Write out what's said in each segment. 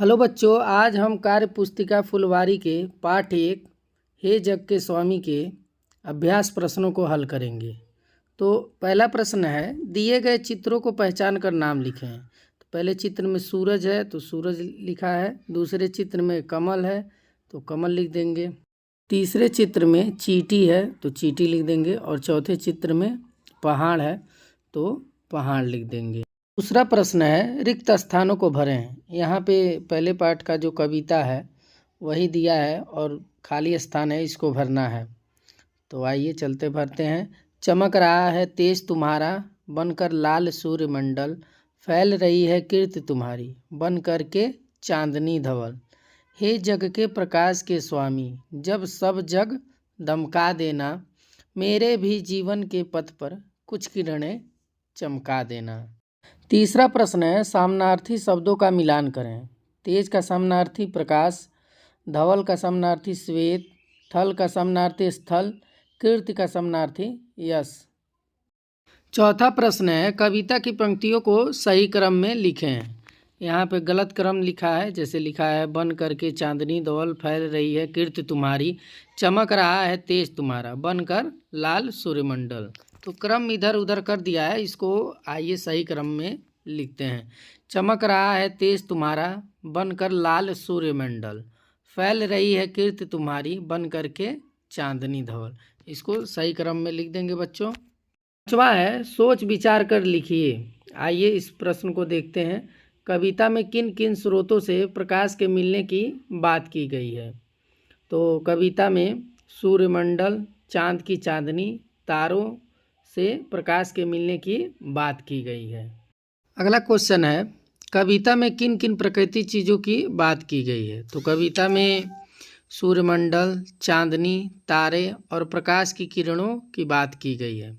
Hello बच्चों, आज हम कार्य पुस्तिका फुलवारी के पाठ 1 हे जग के स्वामी के अभ्यास प्रश्नों को हल करेंगे। तो पहला प्रश्न है, दिए गए चित्रों को पहचान कर नाम लिखें। तो पहले चित्र में सूरज है तो सूरज लिखा है, दूसरे चित्र में कमल है तो कमल लिख देंगे, तीसरे चित्र में चींटी है तो चींटी लिख देंगे और चौथे चित्र में पहाड़ है तो पहाड़ लिख देंगे। दूसरा प्रश्न है, रिक्त स्थानों को भरें। यहाँ पे पहले पाठ का जो कविता है वही दिया है और खाली स्थान है, इसको भरना है। तो आइए चलते भरते हैं। चमक रहा है तेज तुम्हारा, बनकर लाल सूर्य मंडल, फैल रही है कीर्ति तुम्हारी, बन कर के चांदनी धवल। हे जग के प्रकाश के स्वामी, जब सब जग दमका देना, मेरे भी जीवन के पथ पर कुछ किरणें चमका देना। तीसरा प्रश्न है, सामनार्थी शब्दों का मिलान करें। तेज का सामनार्थी प्रकाश, धवल का सामनार्थी श्वेत, थल का सामनार्थी स्थल, कीर्ति का सामनार्थी यश। चौथा प्रश्न है, कविता की पंक्तियों को सही क्रम में लिखें। यहाँ पे गलत क्रम लिखा है, जैसे लिखा है बन करके चांदनी धवल, फैल रही है कीर्ति तुम्हारी, चमक रहा है तेज तुम्हारा, बनकर लाल सूर्यमंडल। तो क्रम इधर उधर कर दिया है, इसको आइए सही क्रम में लिखते हैं। चमक रहा है तेज तुम्हारा, बनकर लाल सूर्यमंडल, फैल रही है कीर्ति तुम्हारी, बन करके चांदनी धवल। इसको सही क्रम में लिख देंगे बच्चों। पांचवा है, सोच विचार कर लिखिए। आइए इस प्रश्न को देखते हैं। कविता में किन किन स्रोतों से प्रकाश के मिलने की बात की गई है। तो कविता में सूर्यमंडल, चांद की चांदनी, तारों से प्रकाश के मिलने की बात की गई है। अगला क्वेश्चन है, कविता में किन किन प्राकृतिक चीज़ों की बात की गई है। तो कविता में सूर्यमंडल, चांदनी, तारे और प्रकाश की किरणों की बात की गई है।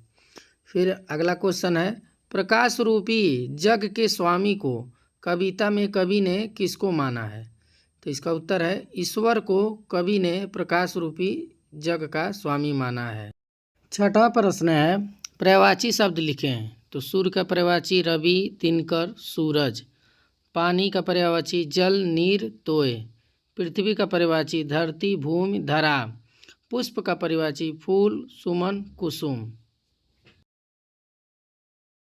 फिर अगला क्वेश्चन है, प्रकाश रूपी जग के स्वामी को कविता में कवि ने किसको माना है। तो इसका उत्तर है, ईश्वर को कवि ने प्रकाश रूपी जग का स्वामी माना है। छठा प्रश्न है, पर्यायवाची शब्द लिखें। तो सूर्य का पर्यायवाची रवि, दिनकर, सूरज। पानी का पर्यायवाची जल, नीर, तोय। पृथ्वी का पर्यायवाची धरती, भूमि, धरा। पुष्प का पर्यायवाची फूल, सुमन, कुसुम।